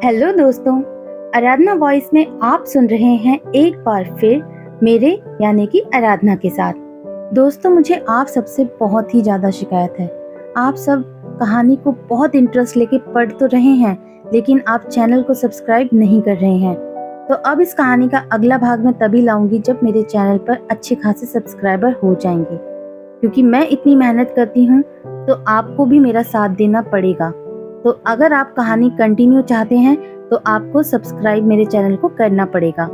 Hello दोस्तों, आराधना voice में आप सुन रहे हैं एक बार फिर मेरे यानी कि आराधना के साथ। दोस्तों, मुझे आप सबसे बहुत ही ज़्यादा शिकायत है। आप सब कहानी को बहुत इंटरेस्ट लेके पढ़ तो रहे हैं, लेकिन आप चैनल को सब्सक्राइब नहीं कर रहे हैं। तो अब इस कहानी का अगला भाग मैं तभी लाऊंगी जब मेरे चैनल पर अच्छे खासे सब्सक्राइबर हो जाएंगे, क्योंकि मैं इतनी मेहनत करती हूँ तो आपको भी मेरा साथ देना पड़ेगा। तो अगर आप कहानी कंटिन्यू चाहते हैं तो आपको सब्सक्राइब मेरे चैनल को करना पड़ेगा।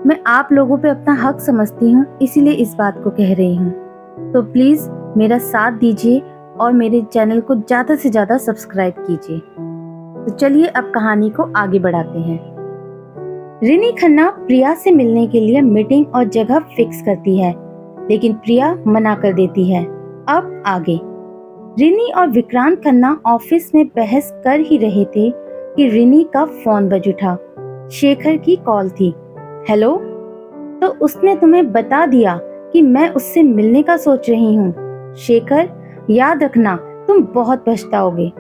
मैं आप लोगों पे अपना हक समझती हूँ, इसीलिए इस बात को कह रही हूँ। तो प्लीज मेरा साथ दीजिए और मेरे चैनल को ज्यादा से ज्यादा सब्सक्राइब कीजिए। तो चलिए अब कहानी को आगे बढ़ाते हैं। रिनी खन्ना प्रिया से मिलने के लिए मीटिंग और जगह फिक्स करती है, लेकिन प्रिया मना कर देती है। अब आगे। रिनी और विक्रांत खन्ना ऑफिस में बहस कर ही रहे थे कि रिनी का फोन बज उठा। शेखर की कॉल थी। हेलो, तो उसने तुम्हें बता दिया कि मैं उससे मिलने का सोच रही हूँ। शेखर, याद रखना तुम बहुत पछताओगे।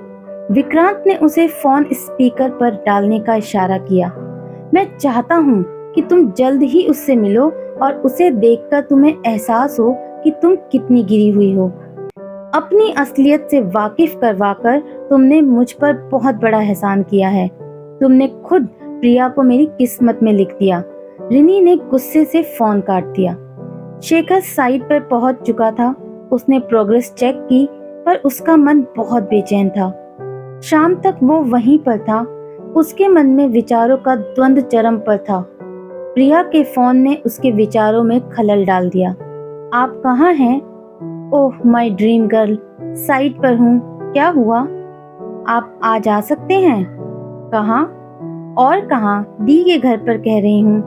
विक्रांत ने उसे फोन स्पीकर पर डालने का इशारा किया। मैं चाहता हूँ कि तुम जल्द ही उससे मिलो और उसे देखकर तुम्हें एहसास हो कि तुम कितनी गिरी हुई हो। अपनी असलियत से वाकिफ करवाकर तुमने मुझ पर बहुत बड़ा एहसान किया है। तुमने खुद प्रिया को मेरी किस्मत में लिख दिया। रिनी ने गुस्से से फोन काट दिया। शेखर साइट पर पहुंच चुका था। उसने प्रोग्रेस चेक की, पर उसका मन बहुत बेचैन था। शाम तक वो वहीं पर था। उसके मन में विचारों का द्वंद चरम पर था। प्रिया के फोन ने उसके विचारों में खलल डाल दिया। आप कहाँ हैं? Oh my dream girl, site पर हूँ। क्या हुआ? आप आज आ सकते हैं? कहाँ? और कहाँ? दी के घर पर कह रही हूँ।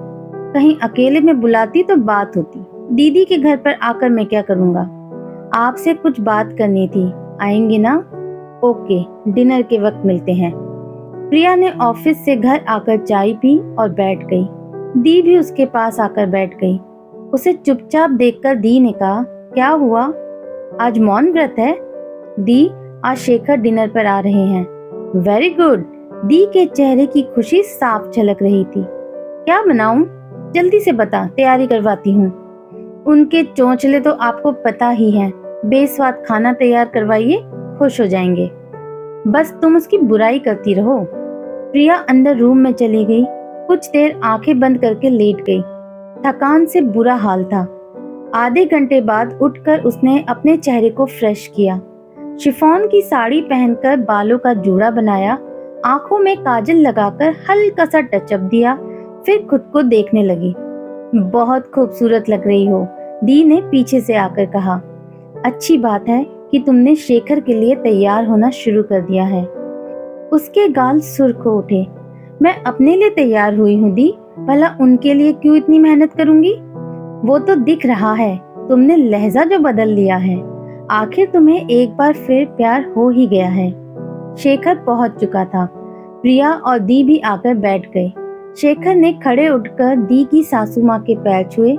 कहीं अकेले में बुलाती तो बात होती। दीदी के घर पर आकर मैं क्या करूँगा? आपसे कुछ बात करनी थी। आएंगे ना? ओके, डिनर के वक्त मिलते हैं। प्रिया ने ऑफिस से घर आकर चाय पी और बैठ गई। दी भी उसके पास आकर बैठ गई। उसे चुपचाप देखकर दी ने कहा, क्या हुआ? आज मौन व्रत है? दी, आज शेखर डिनर पर आ रहे हैं। Very good. दी के चेहरे की खुशी साफ झलक रही थी। क्या बनाऊं? जल्दी से बता, तैयारी करवाती हूँ। उनके चोंचले तो आपको पता ही है। बेस्वाद खाना तैयार करवाइए, खुश हो जाएंगे। बस तुम उसकी बुराई करती रहो। प्रिया अंदर रूम में चली गई। कुछ देर आंखें बंद करके लेट गई। थकान से बुरा हाल था। आधे घंटे बाद उठकर उसने अपने चेहरे को फ्रेश किया। शिफॉन की साड़ी पहनकर बालों का जूड़ा बनाया, आंखों में काजल लगाकर हल्का सा टचअप दिया, फिर खुद को देखने लगी। बहुत खूबसूरत लग रही हो, दी ने पीछे से आकर कहा। अच्छी बात है कि तुमने शेखर के लिए तैयार होना शुरू कर दिया है। उसके गाल सुर्ख हो उठे। मैं अपने लिए तैयार हुई हूँ दी, भला उनके लिए क्यों इतनी मेहनत करूंगी? वो तो दिख रहा है, तुमने लहजा जो बदल लिया है। आखिर तुम्हें एक बार फिर प्यार हो ही गया है। शेखर पहुंच चुका था। प्रिया और दी भी आकर बैठ गए। शेखर ने खड़े उठकर दी की सासू माँ के पैर छुए।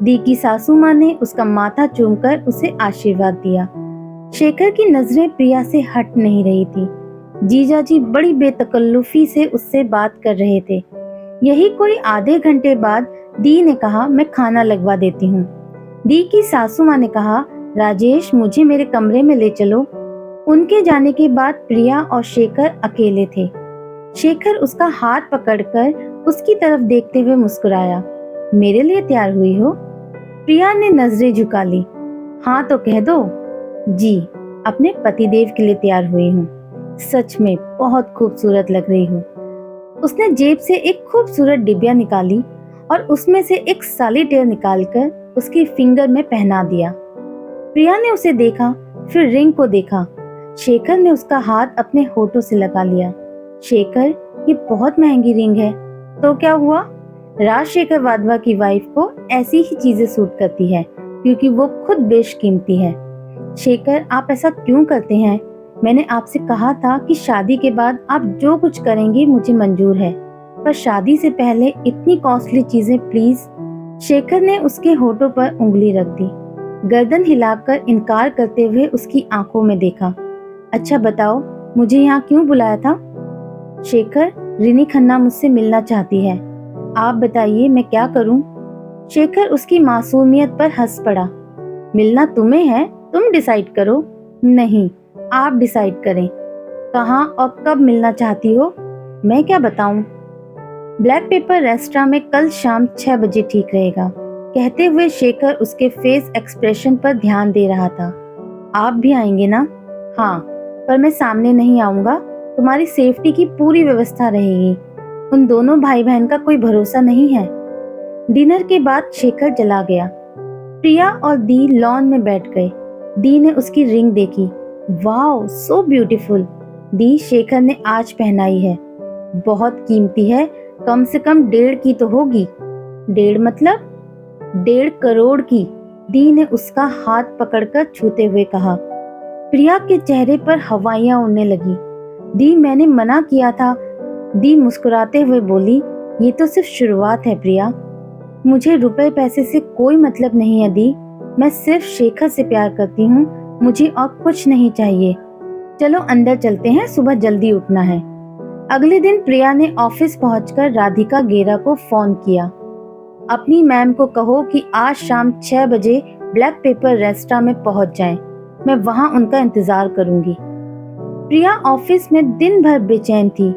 दी की सासू माँ ने उसका माथा चूमकर उसे आशीर्वाद दिया। शेखर की नजरें प्रिया से हट नहीं रही थी। जीजाजी बड़ी बेतकल्लुफी से उससे बात कर रहे थे। यही कोई आधे घंटे बाद दी ने कहा, मैं खाना लगवा देती हूँ। दी की सासू माँ ने कहा, राजेश मुझे मेरे कमरे में ले चलो। उनके जाने के बाद प्रिया और शेखर अकेले थे। शेखर उसका हाथ पकड़कर उसकी तरफ देखते हुए मुस्कुराया। मेरे लिए तैयार हुई हो? प्रिया ने नजरें झुका ली। हाँ तो कह दो। जी, अपने पतिदेव के लिए तैयार हुई हूँ। सच में बहुत खूबसूरत लग रही हो। उसने जेब से एक खूबसूरत डिबिया निकाली और उसमें से एक सॉलिटेयर निकालकर उसकी फिंगर में पहना दिया। प्रिया ने उसे देखा, फिर रिंग को देखा। शेखर ने उसका हाथ अपने होठों से लगा लिया। शेखर, ये बहुत महंगी रिंग है। तो क्या हुआ? राजशेखर वाधवा की वाइफ को ऐसी ही चीजें सूट करती है, क्योंकि वो खुद बेशकीमती है। शेखर, आप ऐसा क्यों करते हैं? मैंने आपसे कहा था कि शादी के बाद आप जो कुछ करेंगे मुझे मंजूर है, पर शादी से पहले इतनी कॉस्टली चीजें प्लीज। शेखर ने उसके होठों पर उंगली रख दी। गर्दन हिलाकर इनकार करते हुए उसकी आंखों में देखा। अच्छा बताओ, मुझे यहाँ क्यों बुलाया था? शेखर, रिनी खन्ना मुझसे मिलना चाहती है। आप बताइए मैं क्या करूं? शेखर उसकी मासूमियत पर हंस पड़ा। मिलना तुम्हें है, तुम डिसाइड करो। नहीं, आप डिसाइड करें। कहाँ और कब मिलना चाहती हो? मैं क्या बताऊं? ब्लैक पेपर रेस्टोरेंट में कल शाम 6 बजे ठीक रहेगा, कहते हुए शेखर उसके फेस एक्सप्रेशन पर ध्यान दे रहा था। आप भी आएंगे ना? हाँ, पर मैं सामने नहीं आऊंगा। तुम्हारी सेफ्टी की पूरी व्यवस्था रहेगी। उन दोनों भाई बहन का कोई भरोसा नहीं है। डिनर के बाद शेखर चला गया। प्रिया और दी लॉन में बैठ गए। दी ने उसकी रिंग देखी। Wow, so beautiful. दी, शेखर ने आज पहनाई है। बहुत कीमती है, कम से कम 1.5 की तो होगी। 1.5 मतलब? 1.5 करोड़ की। दी ने उसका हाथ पकड़कर छूते हुए कहा। प्रिया के चेहरे पर हवाइयां उड़ने लगी। दी, मैंने मना किया था। दी मुस्कुराते हुए बोली, ये तो सिर्फ शुरुआत है प्रिया। मुझे रुपए पैसे से कोई मतलब नहीं है दी। मैं सिर्फ शेखर से प्यार करती हूँ। मुझे और कुछ नहीं चाहिए। चलो अंदर चलते हैं, सुबह जल्दी उठना है। अगले दिन प्रिया ने ऑफिस पहुंचकर राधिका गेरा को फोन किया। अपनी मैम को कहो कि आज शाम 6 बजे ब्लैक पेपर रेस्टोरेंट में पहुंच जाएं। मैं वहां उनका इंतजार करूंगी। प्रिया ऑफिस में दिन भर बेचैन थी।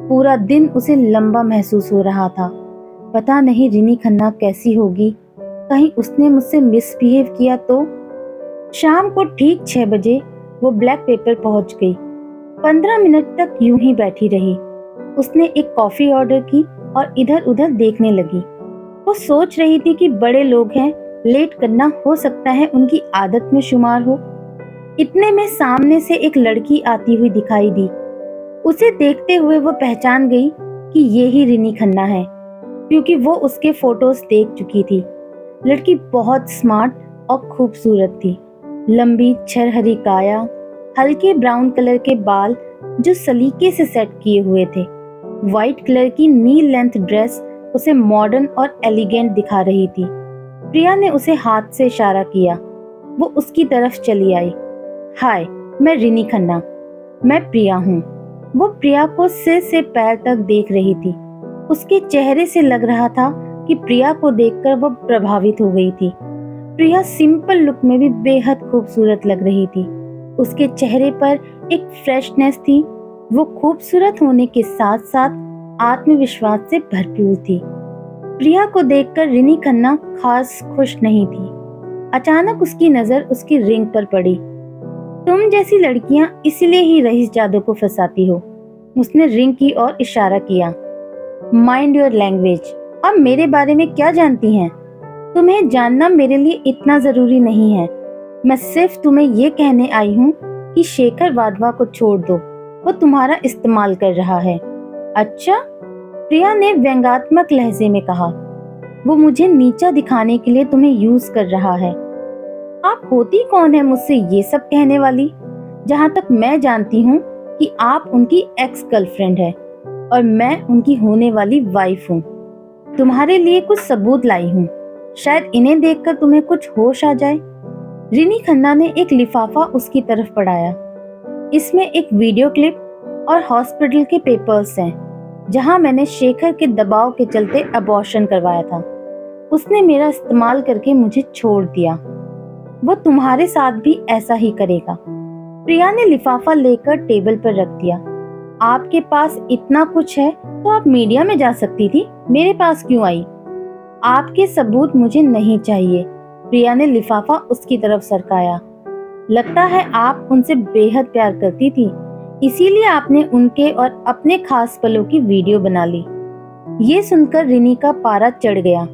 पूरा दिन उसे लंबा महसूस हो रहा था। पता नहीं रिनी खन्ना कैसी होगी। कहीं उसने मुझसे मिसबिहेव किया तो? शाम को ठीक 6 बजे वो ब्लैक पेपर पहुंच गई। 15 मिनट तक यूं ही बैठी रही। उसने एक कॉफी ऑर्डर की और इधर उधर देखने लगी। वो सोच रही थी कि बड़े लोग हैं, लेट करना हो सकता है उनकी आदत में शुमार हो। इतने में सामने से एक लड़की आती हुई दिखाई दी। उसे देखते हुए वो पहचान गई कि ये ही रिनी खन्ना है, क्योंकि वो उसके फोटोज देख चुकी थी। लड़की बहुत स्मार्ट और खूबसूरत थी। लंबी छरहरी काया, हल्के ब्राउन कलर के बाल जो सलीके से सेट किए हुए थे। व्हाइट कलर की नी लेंथ ड्रेस उसे मॉडर्न और एलिगेंट दिखा रही थी। प्रिया ने उसे हाथ से इशारा किया। वो उसकी तरफ चली आई। हाय, मैं रिनी खन्ना। मैं प्रिया हूँ। वो प्रिया को सिर से पैर तक देख रही थी। उसके चेहरे से लग रहा था कि प्रिया को देखकर वो प्रभावित हो गई थी। प्रिया सिंपल लुक में भी बेहद खूबसूरत लग रही थी। उसके चेहरे पर एक फ्रेशनेस थी। वो खूबसूरत होने के साथ साथ आत्मविश्वास से भरपूर थी। प्रिया को देखकर रिनी खन्ना खास खुश नहीं थी। अचानक उसकी नजर उसकी रिंग पर पड़ी। तुम जैसी लड़कियां इसलिए ही रईस जादू को फंसाती हो। उसने रिंग की ओर इशारा किया। Mind your language. अब मेरे बारे में क्या जानती हैं? तुम्हें जानना मेरे लिए इतना जरूरी नहीं है। मैं सिर्फ तुम्हें ये कहने आई हूँ कि शेखर वाधवा को छोड़ दो। वो तुम्हारा इस्तेमाल कर रहा है। अच्छा? प्रिया ने व्यंग्यात्मक लहजे में कहा। वो मुझे नीचा दिखाने के लिए तुम्हें यूज कर रहा है। आप होती कौन है मुझसे ये सब कहने वाली? जहाँ तक मैं जानती हूँ कि आप उनकी एक्स गर्लफ्रेंड है और मैं उनकी होने वाली वाइफ हूँ। तुम्हारे लिए कुछ सबूत लाई हूँ। शायद इन्हें देखकर तुम्हें कुछ होश आ जाए। रिनी खन्ना ने एक लिफाफा उसकी तरफ बढ़ाया। इसमें एक वीडियो क्लिप और हॉस्पिटल के पेपर्स हैं, जहां मैंने शेखर के दबाव के चलते अबॉर्शन करवाया था। उसने मेरा इस्तेमाल करके मुझे छोड़ दिया। वो तुम्हारे साथ भी ऐसा ही करेगा। प्रिया ने लिफाफा लेकर टेबल पर रख दिया। आपके पास इतना कुछ है तो आप मीडिया में जा सकती थी, मेरे पास क्यों आई? आपके सबूत मुझे नहीं चाहिए। प्रिया ने लिफाफा उसकी तरफ सरकाया। लगता है आप उनसे बेहद प्यार करती थी, इसीलिए आपने उनके और अपने खास पलों की वीडियो बना ली। ये सुनकर रिनी का पारा चढ़ गया।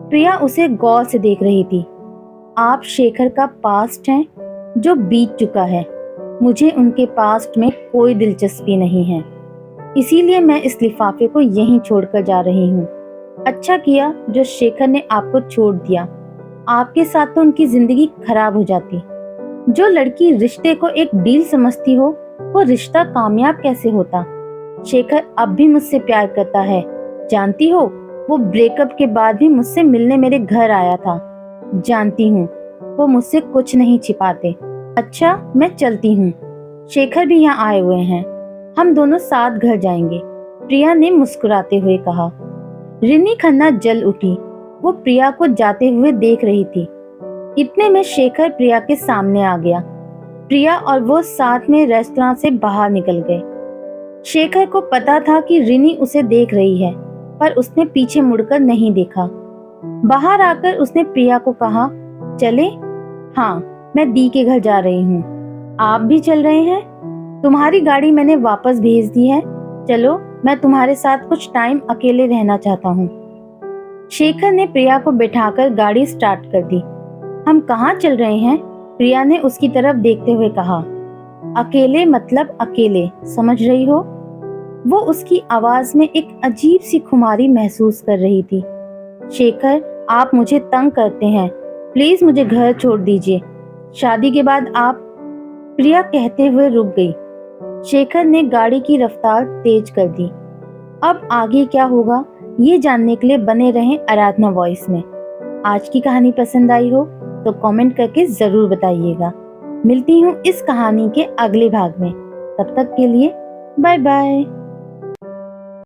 प्रिया उसे गौर से देख रही थी। आप शेखर का पास्ट हैं जो बीत चुका है। मुझे उनके पास्ट में कोई दिलचस्पी नहीं है, इसीलिए मैं इस लिफाफे को यहीं छोड़कर जा रही हूँ। अच्छा किया जो शेखर ने आपको छोड़ दिया। आपके साथ तो उनकी जिंदगी खराब हो जाती। जो लड़की रिश्ते को एक डील समझती हो, वो रिश्ता कामयाब कैसे होता? शेखर अब भी मुझसे प्यार करता है, जानती हो? वो ब्रेकअप के बाद भी मुझसे मिलने मेरे घर आया था। जानती हूँ, वो मुझसे कुछ नहीं छिपाते। अच्छा, मैं चलती हूँ। शेखर भी यहाँ आए हुए हैं। हम दोनों साथ घर जाएंगे। प्रिया ने मुस्कुराते हुए कहा। रिनी खन्ना जल उठी। वो प्रिया को जाते हुए देख रही थी। इतने में शेखर प्रिया के सामने आ गया। प्रिया और वो साथ में रेस्टोरेंट से बाहर निकल गए। शेखर को पता था कि रिनी उसे देख रही है, पर उसने पीछे मुड़कर नहीं देखा। बाहर आकर उसने प्रिया को कहा, चले? हाँ, मैं दी के घर जा रही हूँ। आप भी चल रहे हैं? तुम्हारी गाड़ी मैंने वापस भेज दी है। चलो, मैं तुम्हारे साथ कुछ टाइम अकेले रहना चाहता हूँ। शेखर ने प्रिया को बिठाकर गाड़ी स्टार्ट कर दी। हम कहाँ चल रहे हैं? प्रिया ने उसकी तरफ देखते हुए कहा। अकेले मतलब अकेले, समझ रही हो? वो उसकी आवाज में एक अजीब सी खुमारी महसूस कर रही थी। शेखर, आप मुझे तंग करते हैं। प्लीज मुझे घर छोड़ दीजिए। शादी के बाद आप। प्रिया कहते हुए रुक गई। शेखर ने गाड़ी की रफ्तार तेज कर दी। अब आगे क्या होगा, ये जानने के लिए बने रहें आराधना वॉइस में। आज की कहानी पसंद आई हो तो कमेंट करके जरूर बताइएगा। मिलती हूँ इस कहानी के अगले भाग में। तब तक के लिए बाय बाय।